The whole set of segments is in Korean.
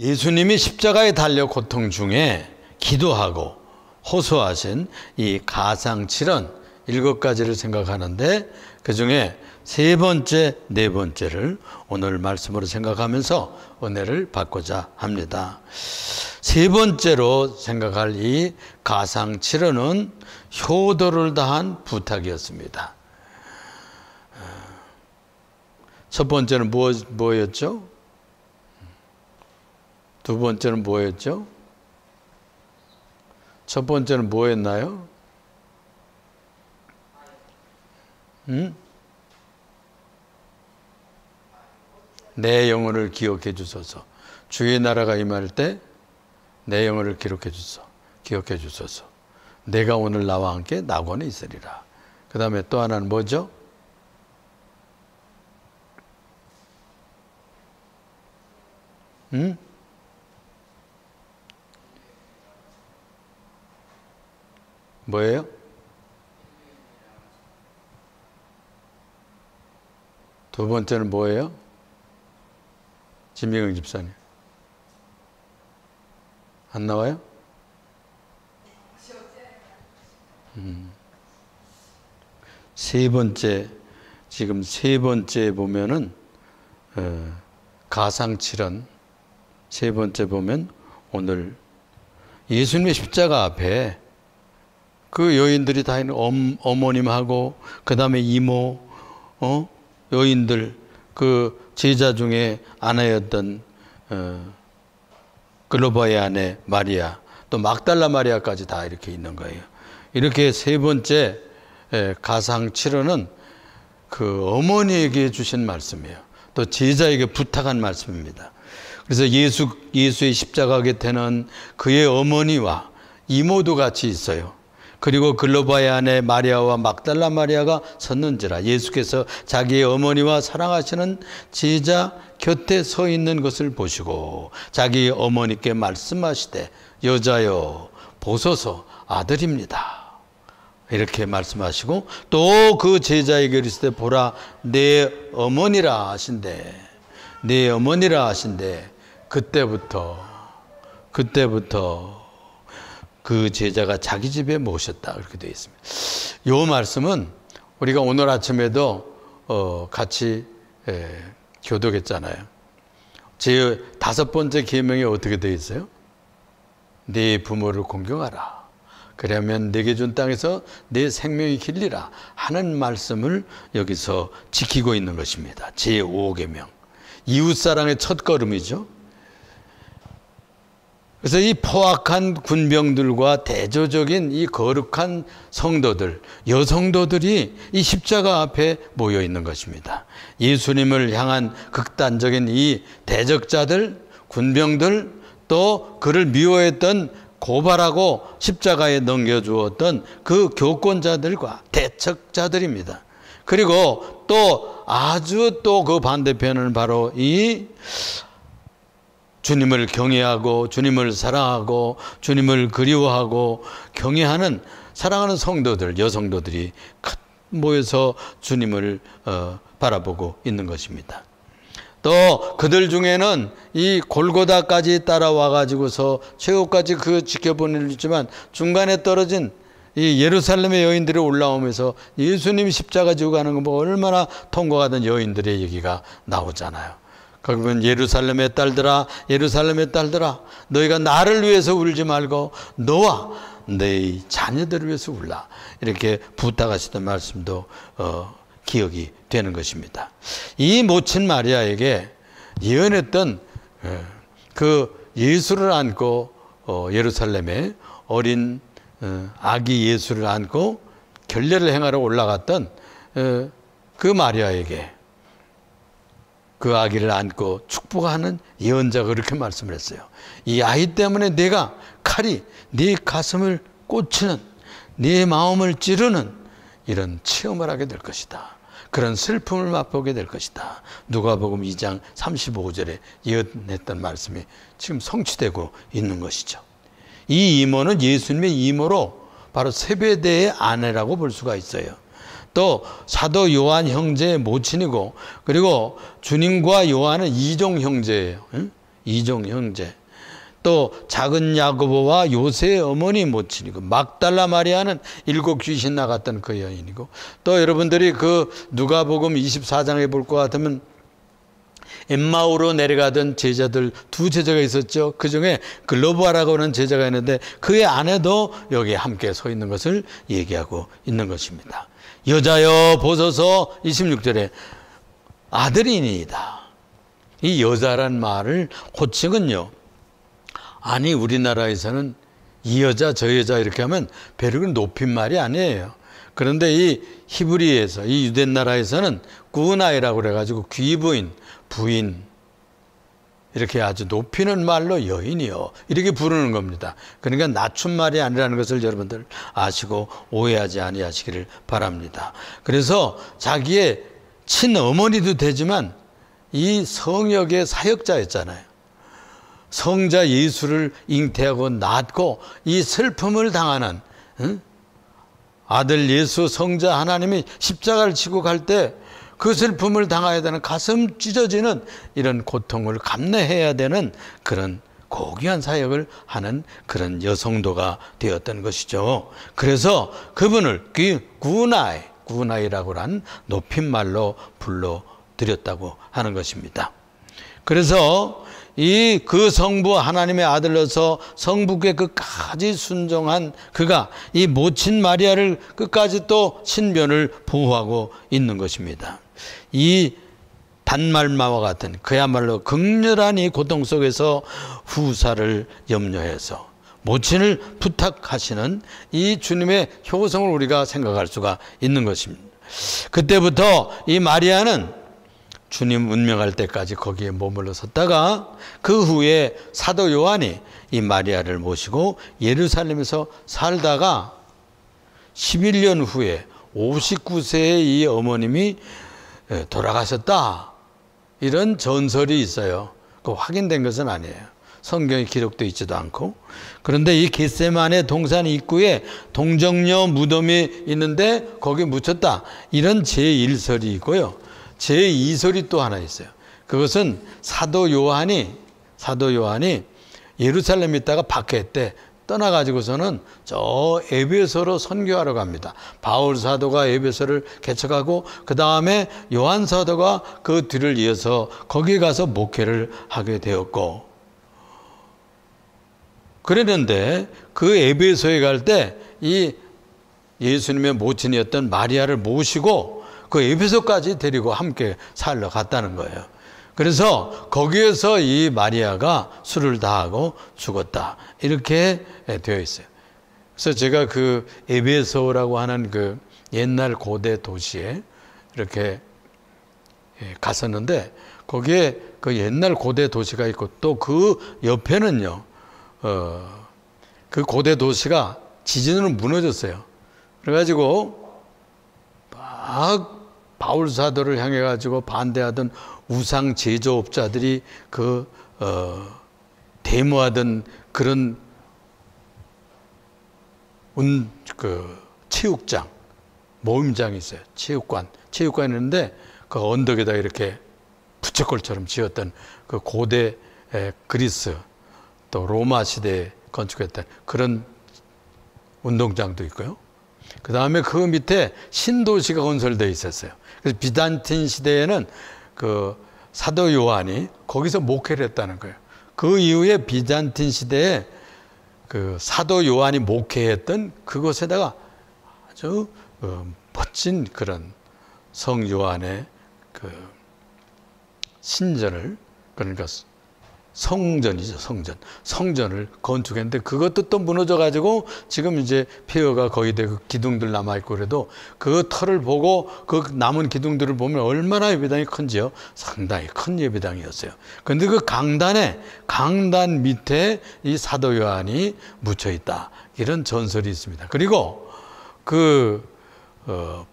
예수님이 십자가에 달려 고통 중에 기도하고 호소하신 이 가상칠언 7가지를 생각하는데, 그 중에 세 번째, 네 번째를 오늘 말씀으로 생각하면서 은혜를 받고자 합니다. 세 번째로 생각할 이 가상칠언은 효도를 다한 부탁이었습니다. 첫 번째는 뭐였죠? 두 번째는 뭐였죠? 첫 번째는 뭐였나요? 내 영혼을 기억해 주소서. 주의 나라가 임할 때 내 영혼을 기억해 주소서. 내가 오늘 나와 함께 낙원에 있으리라. 그 다음에 또 하나는 뭐죠? 뭐예요? 두 번째는 뭐예요? 진미경 집사님. 안 나와요? 세 번째, 지금 세 번째 보면은 가상칠언 세 번째 보면 오늘 예수님의 십자가 앞에 그 여인들이 다 있는 어머님하고 그 다음에 이모, 여인들, 그 제자 중에 아내였던 글로바의 아내 마리아, 또 막달라 마리아까지 다 이렇게 있는 거예요. 이렇게 세 번째 가상칠언은 그 어머니에게 주신 말씀이에요. 또 제자에게 부탁한 말씀입니다. 그래서 예수의 십자가 곁에는 그의 어머니와 이모도 같이 있어요. 그리고 글로바의 아내 마리아와 막달라 마리아가 섰는지라. 예수께서 자기의 어머니와 사랑하시는 제자 곁에 서 있는 것을 보시고 자기 어머니께 말씀하시되 여자여 보소서 아들입니다. 이렇게 말씀하시고 또 그 제자에게 이르시되 보라 내 어머니라 하신대. 내 어머니라 하신대. 그때부터 그 제자가 자기 집에 모셨다. 그렇게 되어 있습니다. 이 말씀은 우리가 오늘 아침에도 같이 교독했잖아요. 제 5번째 계명이 어떻게 되어 있어요? 네 부모를 공경하라. 그러면 내게 준 땅에서 내 생명이 길리라 하는 말씀을 여기서 지키고 있는 것입니다. 제 5계명. 이웃사랑의 첫걸음이죠. 그래서 이 포악한 군병들과 대조적인 이 거룩한 성도들, 여성도들이 이 십자가 앞에 모여 있는 것입니다. 예수님을 향한 극단적인 이 대적자들, 군병들, 또 그를 미워했던 고발하고 십자가에 넘겨주었던 그 교권자들과 대척자들입니다. 그리고 또 아주 또 그 반대편은 바로 이 주님을 경외하고 주님을 사랑하고 주님을 그리워하고 경외하는 사랑하는 성도들, 여성도들이 모여서 주님을 바라보고 있는 것입니다. 또 그들 중에는 이 골고다까지 따라와 가지고서 최후까지 그 지켜보내지만 중간에 떨어진 이 예루살렘의 여인들이 올라오면서 예수님이 십자가 지고 가는 거 보고 얼마나 통곡하던 여인들의 얘기가 나오잖아요. 거기 보면 예루살렘의 딸들아 예루살렘의 딸들아 너희가 나를 위해서 울지 말고 너와 너희 자녀들을 위해서 울라. 이렇게 부탁하시던 말씀도 기억이 되는 것입니다. 이 모친 마리아에게 예언했던 그 예수를 안고 예루살렘에 어린 아기 예수를 안고 결례를 행하러 올라갔던 그 마리아에게 그 아기를 안고 축복하는 예언자가 그렇게 말씀을 했어요. 이 아이 때문에 내가 칼이 네 가슴을 꽂히는 네 마음을 찌르는 이런 체험을 하게 될 것이다. 그런 슬픔을 맛보게 될 것이다. 누가복음 2장 35절에 예언했던 말씀이 지금 성취되고 있는 것이죠. 이 이모는 예수님의 이모로 바로 세베대의 아내라고 볼 수가 있어요. 또 사도 요한 형제의 모친이고 그리고 주님과 요한은 이종 형제예요. 이종 형제, 또 작은 야고보와 요새의 어머니 모친이고, 막달라 마리아는 7 귀신 나갔던 그 여인이고, 또 여러분들이 그 누가복음 24장에 볼 것 같으면 엠마오로 내려가던 제자들 2 제자가 있었죠. 그 중에 글로바라고 하는 제자가 있는데 그의 아내도 여기에 함께 서 있는 것을 얘기하고 있는 것입니다. 여자여 보소서 26절에 아들이니이다. 이 여자란 말을 호칭은요, 아니 우리나라에서는 이 여자 저 여자 이렇게 하면 별로 높인 말이 아니에요. 그런데 이 히브리에서, 이 유대 나라에서는 꾸나이라고 그래가지고 귀부인, 부인, 이렇게 아주 높이는 말로 여인이요, 이렇게 부르는 겁니다. 그러니까 낮춘 말이 아니라는 것을 여러분들 아시고 오해하지 아니하시기를 바랍니다. 그래서 자기의 친어머니도 되지만 이 성역의 사역자였잖아요. 성자 예수를 잉태하고 낳고 이 슬픔을 당하는, 아들 예수 성자 하나님이 십자가를 지고 갈 때 그 슬픔을 당해야 되는, 가슴 찢어지는 이런 고통을 감내해야 되는 그런 고귀한 사역을 하는 그런 여성도가 되었던 것이죠. 그래서 그분을 구나이라고 하는 높임말로 불러드렸다고 하는 것입니다. 그래서 그 성부 하나님의 아들로서 성부께 끝까지 순종한 그가 이 모친 마리아를 끝까지 또 신변을 보호하고 있는 것입니다. 이 단말마와 같은 그야말로 극렬한 이 고통 속에서 후사를 염려해서 모친을 부탁하시는 이 주님의 효성을 우리가 생각할 수가 있는 것입니다. 그때부터 이 마리아는 주님 운명할 때까지 거기에 머물러 섰다가 그 후에 사도 요한이 이 마리아를 모시고 예루살렘에서 살다가 11년 후에 59세의 이 어머님이 돌아가셨다, 이런 전설이 있어요. 그 확인된 것은 아니에요. 성경에 기록되어 있지도 않고. 그런데 이 겟세마네 동산 입구에 동정녀 무덤이 있는데 거기 묻혔다, 이런 제1설이 있고요. 제2설이 또 하나 있어요. 그것은 사도 요한이 예루살렘에 있다가 밖에 때 떠나가지고서는 저 에베소로 선교하러 갑니다. 바울 사도가 에베소를 개척하고 그 다음에 요한 사도가 그 뒤를 이어서 거기에 가서 목회를 하게 되었고, 그랬는데 그 에베소에 갈 때 이 예수님의 모친이었던 마리아를 모시고 그 에베소까지 데리고 함께 살러 갔다는 거예요. 그래서 거기에서 이 마리아가 수를 다하고 죽었다, 이렇게 되어 있어요. 그래서 제가 그 에베소라고 하는 그 옛날 고대 도시에 이렇게 갔었는데 거기에 그 옛날 고대 도시가 있고 또 그 옆에는요, 그 고대 도시가 지진으로 무너졌어요. 그래가지고 막 바울 사도를 향해 가지고 반대하던 우상 제조업자들이 데모하던 그런 체육장, 모임장이 있어요. 체육관이 있는데 그 언덕에다 이렇게 부채꼴처럼 지었던 그 고대 그리스 또 로마 시대에 건축했던 그런 운동장도 있고요. 그 다음에 그 밑에 신도시가 건설되어 있었어요. 그래서 비잔틴 시대에는 그 사도 요한이 거기서 목회를 했다는 거예요. 그 이후에 비잔틴 시대에 그 사도 요한이 목회했던 그곳에다가 아주 멋진 그런 성 요한의 그 신전을, 그러니까 성전이죠, 성전을 건축했는데 그것도 또 무너져가지고 지금 이제 폐허가 거의 되고 기둥들 남아있고, 그래도 그 터를 보고 그 남은 기둥들을 보면 얼마나 예배당이 큰지요. 상당히 큰 예배당이었어요. 그런데 그 강단 밑에 이 사도 요한이 묻혀있다, 이런 전설이 있습니다. 그리고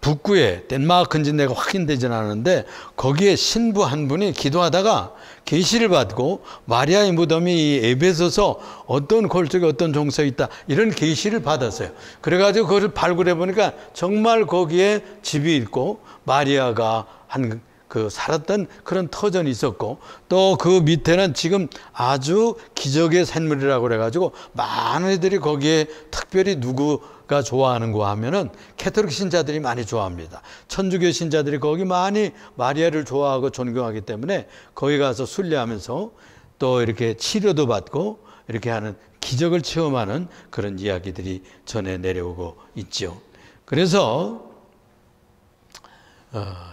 북구에 덴마크인지 내가 확인되진 않았는데 거기에 신부 한 분이 기도하다가 계시를 받고 마리아의 무덤이 이 에베소서 어떤 골짜기 어떤 종서에 있다, 이런 계시를 받았어요. 그래가지고 그것을 발굴해 보니까 정말 거기에 집이 있고 마리아가 한 그 살았던 그런 터전이 있었고, 또 그 밑에는 지금 아주 기적의 샘물이라고 그래가지고 많은 애들이 거기에 특별히 누구가 좋아하는가 하면은 캐톨릭 신자들이 많이 좋아합니다. 천주교 신자들이 거기 많이 마리아를 좋아하고 존경하기 때문에 거기 가서 순례하면서 또 이렇게 치료도 받고 이렇게 하는 기적을 체험하는 그런 이야기들이 전해 내려오고 있죠. 그래서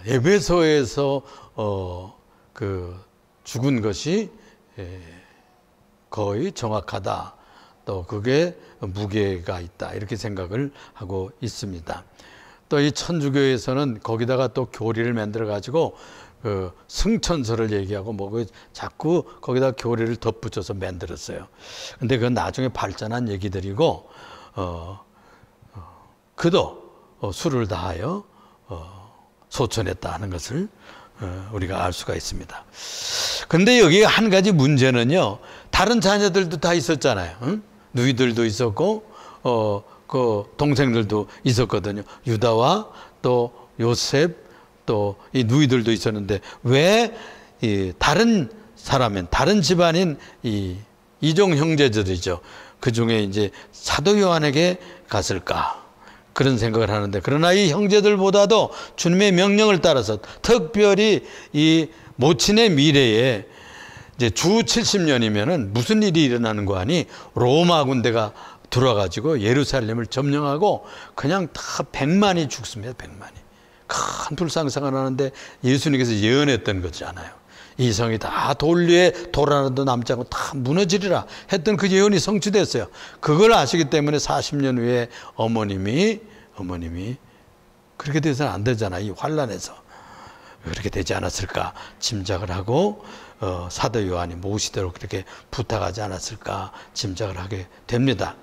에베소에서 그 죽은 것이 거의 정확하다. 또 그게 무게가 있다. 이렇게 생각을 하고 있습니다. 또 이 천주교에서는 거기다가 또 교리를 만들어 가지고 그 승천서를 얘기하고 뭐 자꾸 거기다 교리를 덧붙여서 만들었어요. 근데 그건 나중에 발전한 얘기들이고 그도 술을 다하여 소천했다 하는 것을 우리가 알 수가 있습니다. 근데 여기 한 가지 문제는요, 다른 자녀들도 다 있었잖아요. 응? 누이들도 있었고 그 동생들도 있었거든요. 유다와 또 요셉 또 이 누이들도 있었는데 왜 이 다른 사람인 다른 집안인 이 이종 형제들이죠. 그 중에 이제 사도 요한에게 갔을까? 그런 생각을 하는데, 그러나 이 형제들보다도 주님의 명령을 따라서 특별히 이 모친의 미래에 이제 주 70년이면은 무슨 일이 일어나는 거 아니? 로마 군대가 들어와가지고 예루살렘을 점령하고 그냥 다 100만이 죽습니다. 100만이. 큰 불상사가 나는데 예수님께서 예언했던 거잖아요. 이 성이 다 돌 위에 돌 하나도 남지 않고 다 무너지리라 했던 그 예언이 성취됐어요. 그걸 아시기 때문에 40년 후에 어머님이 그렇게 돼서는 안 되잖아요. 이 환란에서 그렇게 되지 않았을까 짐작을 하고 사도 요한이 모시도록 그렇게 부탁하지 않았을까 짐작을 하게 됩니다.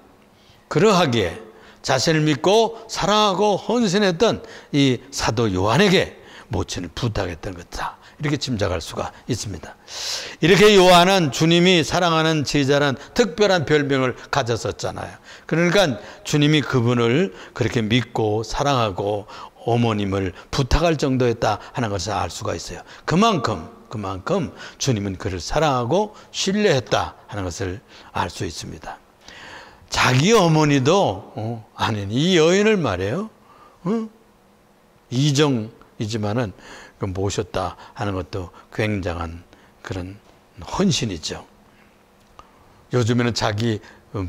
그러하기에 자신을 믿고 사랑하고 헌신했던 이 사도 요한에게 모친을 부탁했던 것이다. 이렇게 짐작할 수가 있습니다. 이렇게 요한은 주님이 사랑하는 제자란 특별한 별명을 가졌었잖아요. 그러니까 주님이 그분을 그렇게 믿고 사랑하고 어머님을 부탁할 정도였다 하는 것을 알 수가 있어요. 그만큼 주님은 그를 사랑하고 신뢰했다 하는 것을 알 수 있습니다. 자기 어머니도 아닌 이 여인을 말해요. 이정이지만은 모셨다 하는 것도 굉장한 그런 헌신이죠. 요즘에는 자기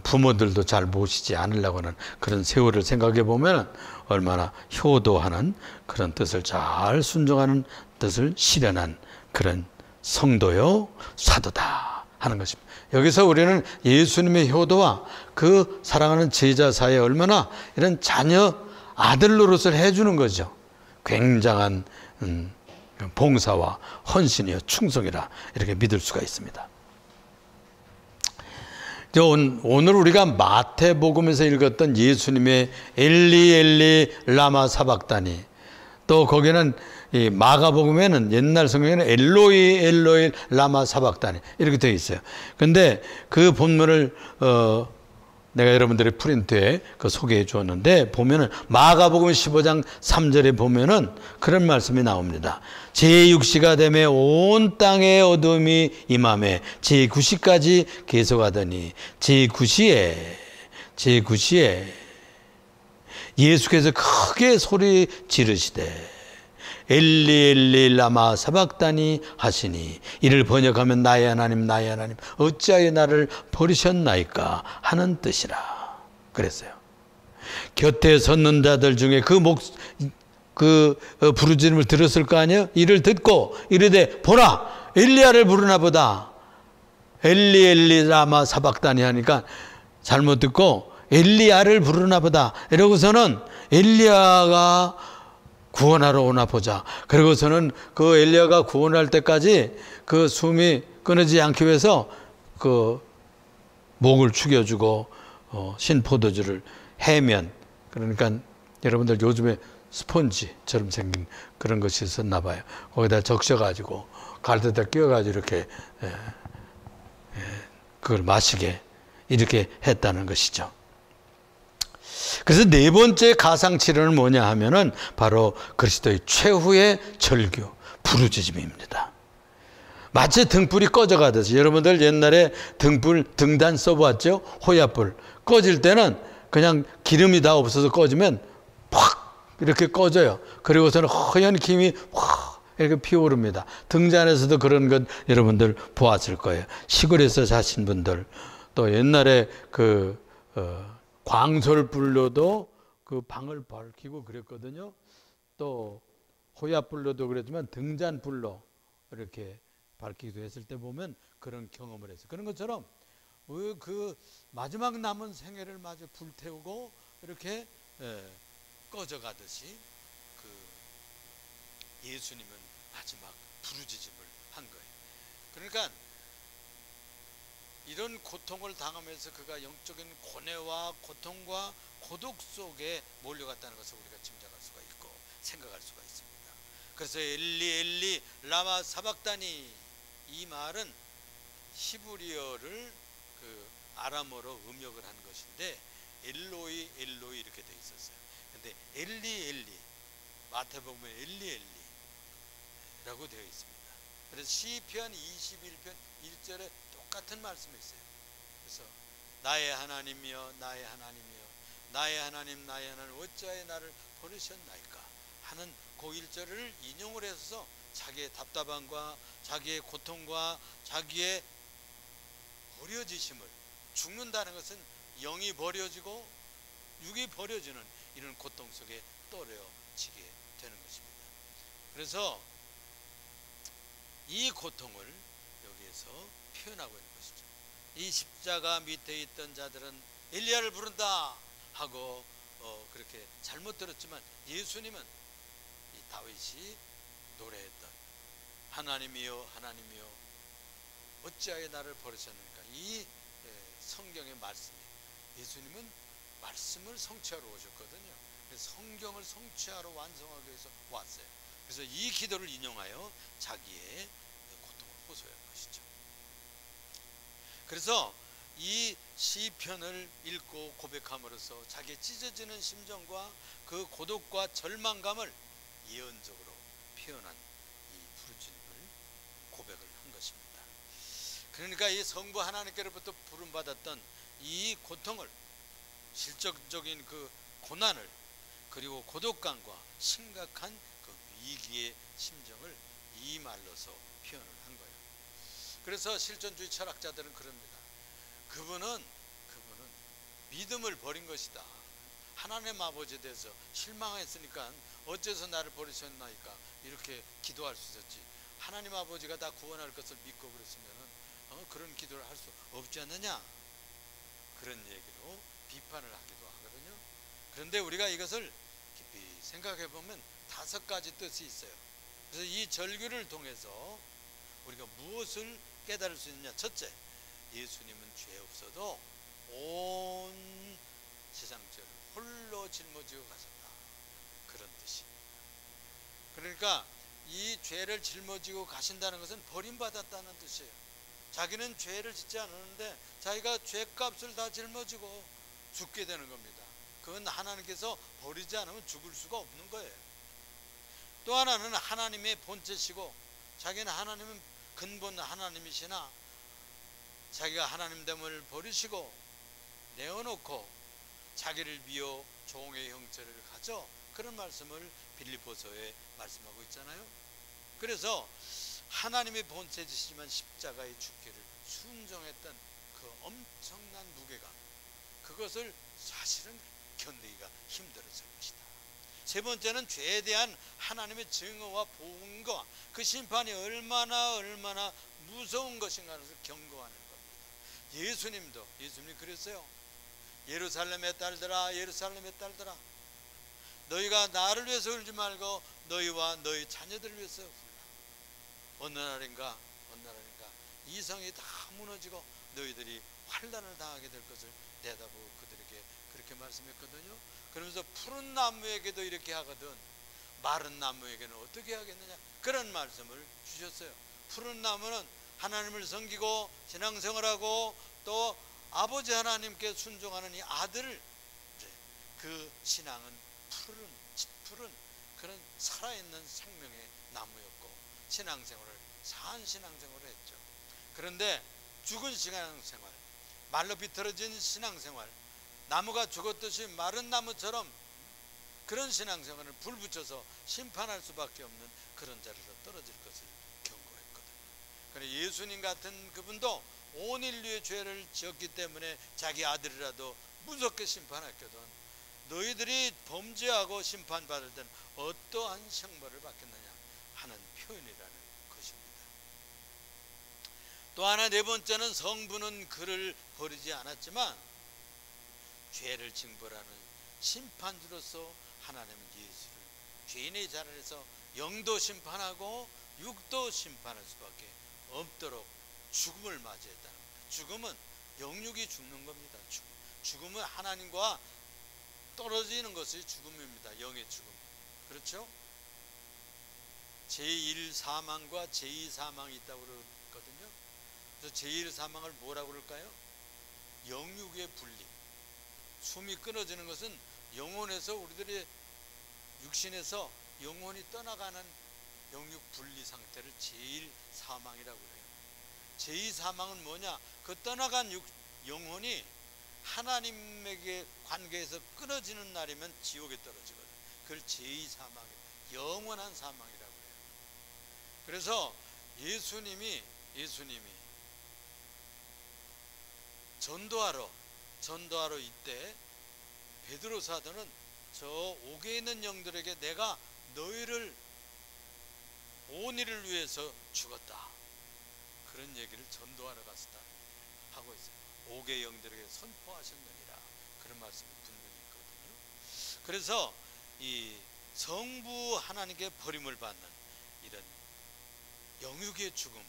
부모들도 잘 모시지 않으려고 하는 그런 세월을 생각해 보면 얼마나 효도하는 그런 뜻을 잘 순종하는 뜻을 실현한 그런 성도요 사도다 하는 것입니다. 여기서 우리는 예수님의 효도와 그 사랑하는 제자 사이에 얼마나 이런 자녀 아들 노릇을 해주는 거죠. 굉장한 봉사와 헌신이요 충성이라 이렇게 믿을 수가 있습니다. 오늘 우리가 마태복음에서 읽었던 예수님의 엘리 엘리 라마 사박다니, 또 거기는 이 마가복음에는 옛날 성경에는 엘로이 엘로이 라마 사박다니 이렇게 되어 있어요. 근데 그 본문을 내가 여러분들의 프린트에 그 소개해 주었는데 보면은 마가복음 15장 3절에 보면은 그런 말씀이 나옵니다. 제6시가 되매 온 땅에 어둠이 임하매 제9시까지 계속하더니 제9시에 예수께서 크게 소리 지르시되 엘리 엘리 라마 사박다니 하시니, 이를 번역하면 나의 하나님 어찌하여 나를 버리셨나이까 하는 뜻이라 그랬어요. 곁에 섰는 자들 중에 그 부르짖음을 들었을 거 아니에요. 이를 듣고 이르되 보라 엘리야를 부르나 보다. 엘리 엘리 라마 사박다니 하니까 잘못 듣고 엘리야를 부르나 보다 이러고서는 엘리야가 구원하러 오나 보자. 그리고서는 그 엘리야가 구원할 때까지 그 숨이 끊어지지 않기 위해서 그 목을 죽여주고 신포도주를 해면, 그러니까 여러분들 요즘에 스펀지처럼 생긴 그런 것이 있었나 봐요. 거기다 적셔가지고 갈대에다 끼워가지고 이렇게 그걸 마시게 이렇게 했다는 것이죠. 그래서 네 번째 가상치료는 뭐냐 하면은 바로 그리스도의 최후의 절규, 부르짖음입니다. 마치 등불이 꺼져가듯이, 여러분들 옛날에 등단 써보았죠? 호야불 꺼질 때는 그냥 기름이 다 없어서 꺼지면 팍 이렇게 꺼져요. 그리고서는 허연 김이 확 이렇게 피어오릅니다. 등잔에서도 그런 것 여러분들 보았을 거예요. 시골에서 사신 분들, 또 옛날에 광솔불로도 그 방을 밝히고 그랬거든요. 또 호야불로도 그랬지만 등잔불로 이렇게 밝히기도 했을 때 보면 그런 경험을 했어요. 그런 것처럼 그 마지막 남은 생애를 마저 불태우고 이렇게 꺼져가듯이 그 예수님은 마지막 부르짖음을 한 거예요. 그러니까 이런 고통을 당하면서 그가 영적인 고뇌와 고통과 고독 속에 몰려갔다는 것을 우리가 짐작할 수가 있고 생각할 수가 있습니다. 그래서 엘리 엘리 라마 사박다니, 이 말은 히브리어를 그 아람어로 음역을 한 것인데 엘로이 엘로이 이렇게 돼 있었어요. 근데 엘리 엘리, 마태복음에 엘리 엘리라고 되어 있습니다. 그래서 시편 21편 1절에 똑같은 말씀이 있어요. 그래서 나의 하나님이여 나의 하나님이여 나의 하나님 나의 하나님 어찌하여 나를 버리셨나이까 하는 그 1절을 인용을 해서 자기의 답답함과 자기의 고통과 자기의 버려지심을, 죽는다는 것은 영이 버려지고 육이 버려지는 이런 고통 속에 떨어지게 되는 것입니다. 그래서 이 고통을 여기에서 표현하고 있는 것이죠. 이 십자가 밑에 있던 자들은 엘리야를 부른다 하고 그렇게 잘못 들었지만 예수님은 이 다윗이 노래했던 하나님이여 하나님이여 어찌하여 나를 버리셨는가, 이 성경의 말씀이, 예수님은 말씀을 성취하러 오셨거든요. 그래서 성경을 성취하러 완성하기 위해서 왔어요. 그래서 이 기도를 인용하여 자기의 고통을 호소한 것이죠. 그래서 이 시편을 읽고 고백함으로써 자기의 찢어지는 심정과 그 고독과 절망감을 예언적으로 표현한 이 부르짖음을 고백을 한 것입니다. 그러니까 이 성부 하나님께로부터 부름받았던 이 고통을, 실적적인 그 고난을, 그리고 고독감과 심각한 그 위기의 심정을 이 말로서 표현을 한 거예요. 그래서 실존주의 철학자들은 그럽니다. 그분은 믿음을 버린 것이다. 하나님 아버지에 대해서 실망했으니까 어째서 나를 버리셨나이까 이렇게 기도할 수 있었지. 하나님 아버지가 다 구원할 것을 믿고 그랬으면 그런 기도를 할 수 없지 않느냐, 그런 얘기로 비판을 하기도 하거든요. 그런데 우리가 이것을 깊이 생각해 보면 5가지 뜻이 있어요. 그래서 이 절규를 통해서 우리가 무엇을 깨달을 수 있느냐. 첫째, 예수님은 죄 없어도 온 세상 죄를 홀로 짊어지고 가셨다, 그런 뜻입니다. 그러니까 이 죄를 짊어지고 가신다는 것은 버림받았다는 뜻이에요. 자기는 죄를 짓지 않았는데 자기가 죄값을 다 짊어지고 죽게 되는 겁니다. 그건 하나님께서 버리지 않으면 죽을 수가 없는 거예요. 또 하나는 하나님의 본체시고 자기는 하나님은 근본 하나님이시나 자기가 하나님됨을 버리시고 내어놓고 자기를 비워 종의 형체를 가져, 그런 말씀을 빌립보서에 말씀하고 있잖아요. 그래서 하나님의 본체이시지만 십자가의 죽기를 순종했던 그 엄청난 무게감, 그것을 사실은 견디기가 힘들었을 것이다. 세 번째는 죄에 대한 하나님의 증오와 보응과 그 심판이 얼마나 무서운 것인가 를 경고하는 겁니다. 예수님이 그랬어요. 예루살렘의 딸들아 예루살렘의 딸들아, 너희가 나를 위해서 울지 말고 너희와 너희 자녀들을 위해서 울라. 어느 날인가 이 성이 다 무너지고 너희들이 환난을 당하게 될 것을 내다보고 그들에게 그렇게 말씀했거든요. 그러면서 푸른 나무에게도 이렇게 하거든 마른 나무에게는 어떻게 하겠느냐, 그런 말씀을 주셨어요. 푸른 나무는 하나님을 섬기고 신앙생활하고 또 아버지 하나님께 순종하는 이 아들, 그 신앙은 푸른 그런 살아있는 생명의 나무였고, 신앙생활을, 산 신앙생활을 했죠. 그런데 죽은 신앙생활, 말로 비틀어진 신앙생활, 나무가 죽었듯이 마른 나무처럼 그런 신앙생활을 불 붙여서 심판할 수밖에 없는 그런 자리로 떨어질 것을 경고했거든요. 그런데 예수님 같은 그분도 온 인류의 죄를 지었기 때문에 자기 아들이라도 무섭게 심판했거든. 너희들이 범죄하고 심판받을 때는 어떠한 형벌을 받겠느냐 하는 표현이라는 것입니다. 또 하나, 네 번째는 성부는 그를 버리지 않았지만 죄를 징벌하는 심판주로서 하나님은 예수를 죄인의 자리에서 영도 심판하고 육도 심판할 수밖에 없도록 죽음을 맞이했다는 겁니다. 죽음은 영육이 죽는 겁니다. 죽음은 하나님과 떨어지는 것이 죽음입니다. 영의 죽음. 그렇죠? 제1 사망과 제2 사망이 있다고 그러거든요. 그래서 제1 사망을 뭐라고 그럴까요? 영육의 분리. 숨이 끊어지는 것은 영혼에서, 우리들의 육신에서 영혼이 떠나가는 영육 분리 상태를 제1 사망이라고 그래요. 제2 사망은 뭐냐? 그 떠나간 영혼이 하나님에게 관계에서 끊어지는 날이면 지옥에 떨어지거든. 그걸 제2 사망이에요. 영원한 사망이라고 해요. 그래서 예수님이 전도하러 이때 베드로 사도는 저 옥에 있는 영들에게 내가 너희를 온 일을 위해서 죽었다, 그런 얘기를 전도하러 갔었다 하고 있어요. 옥의 영들에게 선포하셨느니라, 그런 말씀이 분명히 있거든요. 그래서 이 성부 하나님께 버림을 받는 이런 영육의 죽음을,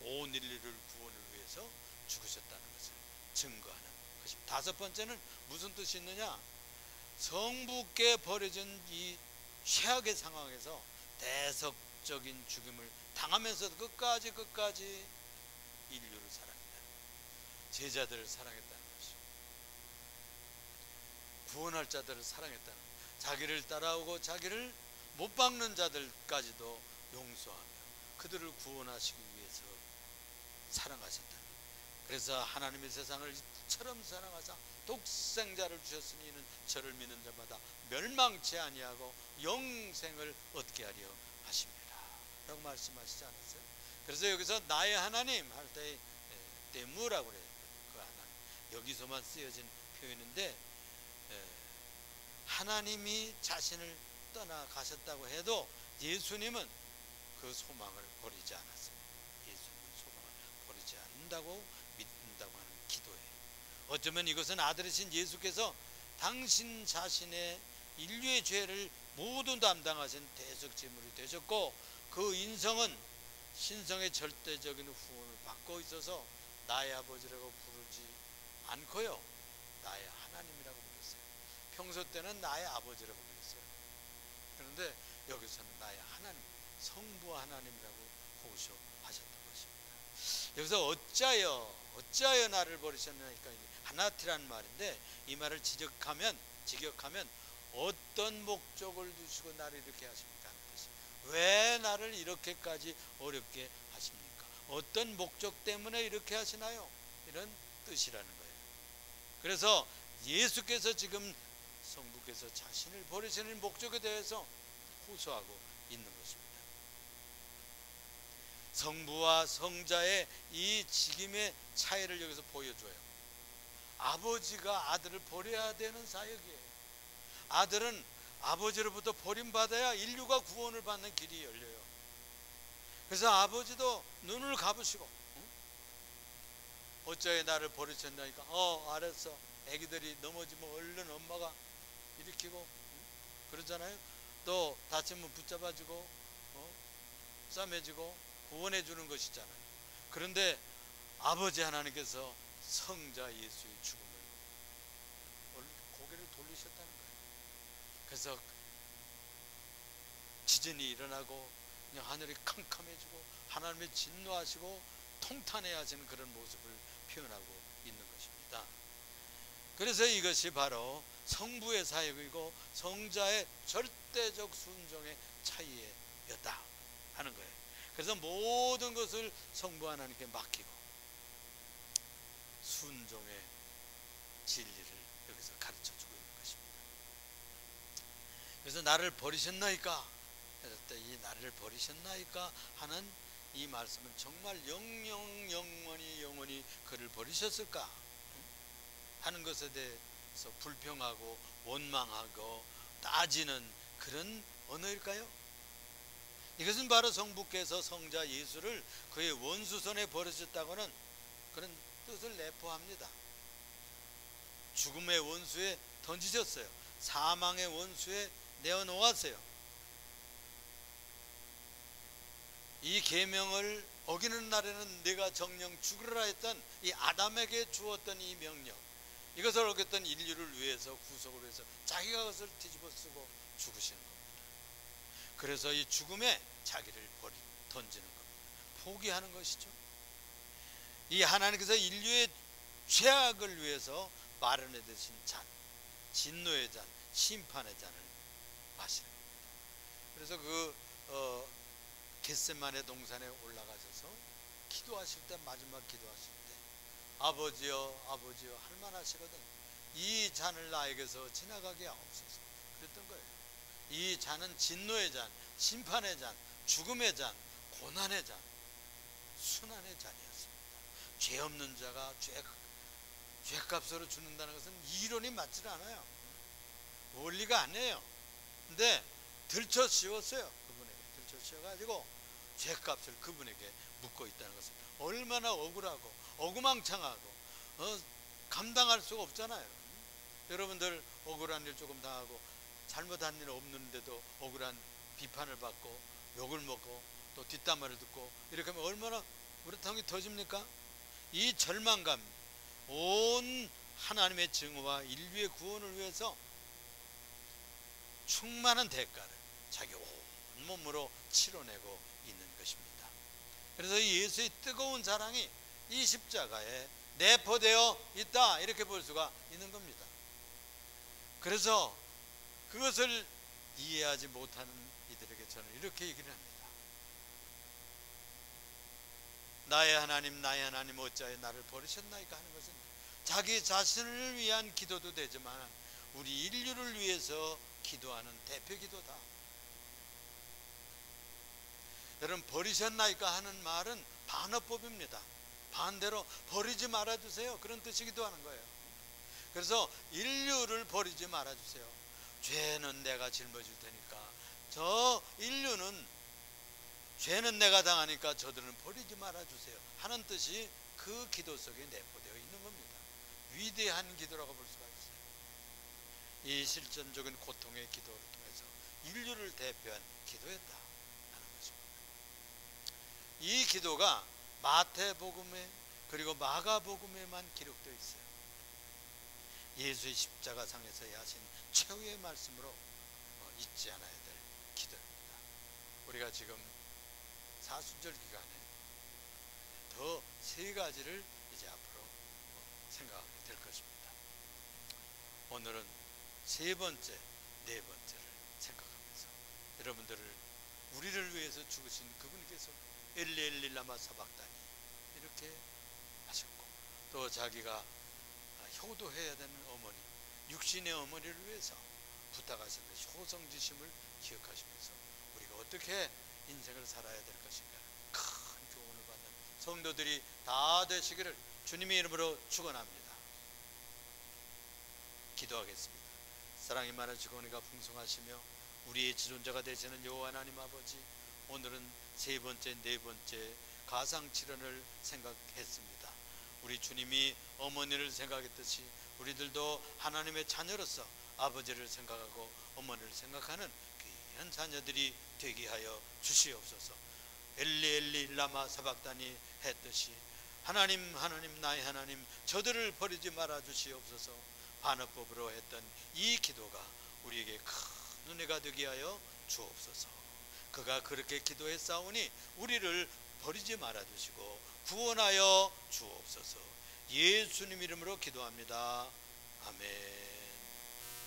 온 인류를 구원을 위해서 죽으셨다는 것을 증거하는 것입니다. 다섯 번째는 무슨 뜻이 있느냐? 성부께 버려진 이 최악의 상황에서 대속적인 죽임을 당하면서도 끝까지 인류를 사랑했다는, 제자들을 사랑했다는 것이죠. 구원할 자들을 사랑했다는, 자기를 따라오고 자기를 못 박는 자들까지도 용서하며 그들을 구원하시기 위해서 사랑하셨다. 그래서 하나님의 세상을 이처럼 사랑하사 독생자를 주셨으니 이는 저를 믿는 자마다 멸망치 아니하고 영생을 얻게 하려 하십니다 라고 말씀하시지 않았어요? 그래서 여기서 나의 하나님 할 때 때무라고 그래요. 그 하나님, 여기서만 쓰여진 표현인데, 하나님이 자신을 떠나가셨다고 해도 예수님은 그 소망을 버리지 않았어요. 예수님은 소망을 버리지 않는다고 믿는다고 하는 기도예요. 어쩌면 이것은 아들이신 예수께서 당신 자신의 인류의 죄를 모두 담당하신 대속제물이 되셨고, 그 인성은 신성의 절대적인 후원을 받고 있어서 나의 아버지라고 부르지 않고요, 나의 하나님이라고 부르셨어요. 평소 때는 나의 아버지라고 부르셨어요. 그런데 여기서는 나의 하나님, 성부 하나님이라고 호소하셨던 것입니다. 여기서 어찌하여 나를 버리셨나니까 하나티라는 말인데, 이 말을 직역하면 어떤 목적을 두시고 나를 이렇게 하십니까 하는 뜻이, 왜 나를 이렇게까지 어렵게 하십니까? 어떤 목적 때문에 이렇게 하시나요? 이런 뜻이라는 거예요. 그래서 예수께서 지금 성부께서 자신을 버리시는 목적에 대해서 호소하고 있는 것입니다. 성부와 성자의 이 직임의 차이를 여기서 보여줘요. 아버지가 아들을 버려야 되는 사역이에요. 아들은 아버지로부터 버림받아야 인류가 구원을 받는 길이 열려요. 그래서 아버지도 눈을 감으시고, 어찌하여 나를 버리셨나니까, 알았어, 애기들이 넘어지면 얼른 엄마가 일으키고, 그러잖아요. 또 다치면 붙잡아주고 싸매주고 구원해 주는 것이잖아요. 그런데 아버지 하나님께서 성자 예수의 죽음을 고개를 돌리셨다는 거예요. 그래서 지진이 일어나고 그냥 하늘이 캄캄해지고 하나님의 진노하시고 통탄해야 하시는 그런 모습을 표현하고 있는 것입니다. 그래서 이것이 바로 성부의 사역이고 성자의 절대적 순종의 차이였다 하는 거예요. 그래서 모든 것을 성부 하나님께 맡기고 순종의 진리를 여기서 가르쳐주고 있는 것입니다. 그래서 나를 버리셨나이까 했을 때 이 나를 버리셨나이까 하는 이 말씀은 정말 영원히 그를 버리셨을까 하는 것에 대해서 불평하고 원망하고 따지는 그런 언어일까요? 이것은 바로 성부께서 성자 예수를 그의 원수손에 버리셨다고는 그런 뜻을 내포합니다. 죽음의 원수에 던지셨어요. 사망의 원수에 내어놓았어요. 이 계명을 어기는 날에는 내가 정령 죽으라 했던 이 아담에게 주었던 이 명령, 이것을 어겼던 인류를 위해서, 구속을 위해서 자기가 그것을 뒤집어 쓰고 죽으시는 겁니다. 그래서 이 죽음에 자기를 던지는 겁니다. 포기하는 것이죠. 이 하나님께서 인류의 죄악을 위해서 마련해 두신 잔, 진노의 잔, 심판의 잔을 마시는 겁니다. 그래서 겟세마네 동산에 올라가셔서 기도하실 때, 마지막 기도하실 때 아버지여 아버지여 할 만하시거든 이 잔을 나에게서 지나가게 하옵소서 그랬던 거예요. 이 잔은 진노의 잔, 심판의 잔, 죽음의 잔, 고난의 잔, 순환의 잔이었습니다. 죄 없는 자가 죄값으로 죽는다는 것은 이론이 맞지 않아요. 원리가 아니에요. 근데 들쳐 씌웠어요. 그분에게 들쳐 씌워가지고 죄값을 그분에게 묻고 있다는 것은 얼마나 억울하고 억우망창하고 감당할 수가 없잖아요. 여러분들 억울한 일 조금 당하고 잘못한 일 없는데도 억울한 비판을 받고 욕을 먹고 또 뒷담화를 듣고 이렇게 하면 얼마나 우리 탕이 터집니까? 이 절망감, 온 하나님의 증오와 인류의 구원을 위해서 충만한 대가를 자기 온몸으로 치러내고 있는 것입니다. 그래서 예수의 뜨거운 사랑이 이 십자가에 내포되어 있다, 이렇게 볼 수가 있는 겁니다. 그래서 그것을 이해하지 못하는 이들에게 저는 이렇게 얘기를 합니다. 나의 하나님 어찌하여 나를 버리셨나이까 하는 것은 자기 자신을 위한 기도도 되지만 우리 인류를 위해서 기도하는 대표 기도다. 여러분, 버리셨나이까 하는 말은 반어법입니다. 반대로 버리지 말아주세요, 그런 뜻이기도 하는 거예요. 그래서 인류를 버리지 말아주세요. 죄는 내가 짊어질 테니까, 저 인류는 죄는 내가 당하니까 저들은 버리지 말아주세요 하는 뜻이 그 기도 속에 내포되어 있는 겁니다. 위대한 기도라고 볼 수가 있어요. 이 실전적인 고통의 기도를 통해서 인류를 대표한 기도였다 하는 것입니다. 이 기도가 마태복음에 그리고 마가복음에만 기록되어 있어요. 예수의 십자가상에서 하신 최후의 말씀으로 잊지 않아야 될 기도입니다. 우리가 지금 사순절 기간에 더 세 가지를 이제 앞으로 생각하게 될 것입니다. 오늘은 세 번째, 네 번째를 생각하면서 여러분들을, 우리를 위해서 죽으신 그분께서 엘리 라마 사박다니 이렇게 하셨고, 또 자기가 효도해야 되는 어머니, 육신의 어머니를 위해서 부탁하시는 효성지심을 기억하시면서 우리가 어떻게 인생을 살아야 될 것인가 큰 교훈을 받는 성도들이 다 되시기를 주님의 이름으로 축원합니다. 기도하겠습니다. 사랑이 많으시고 은혜가 풍성하시며 우리의 지존자가 되시는 여호와 하나님 아버지, 오늘은 세 번째, 네 번째 가상칠언을 생각했습니다. 우리 주님이 어머니를 생각했듯이 우리들도 하나님의 자녀로서 아버지를 생각하고 어머니를 생각하는 귀한 자녀들이 되게 하여 주시옵소서. 엘리 라마 사박다니 했듯이 하나님 나의 하나님 저들을 버리지 말아 주시옵소서. 반어법으로 했던 이 기도가 우리에게 큰 은혜가 되게 하여 주옵소서. 그가 그렇게 기도했사오니 우리를 버리지 말아 주시고 구원하여 주옵소서. 예수님 이름으로 기도합니다. 아멘.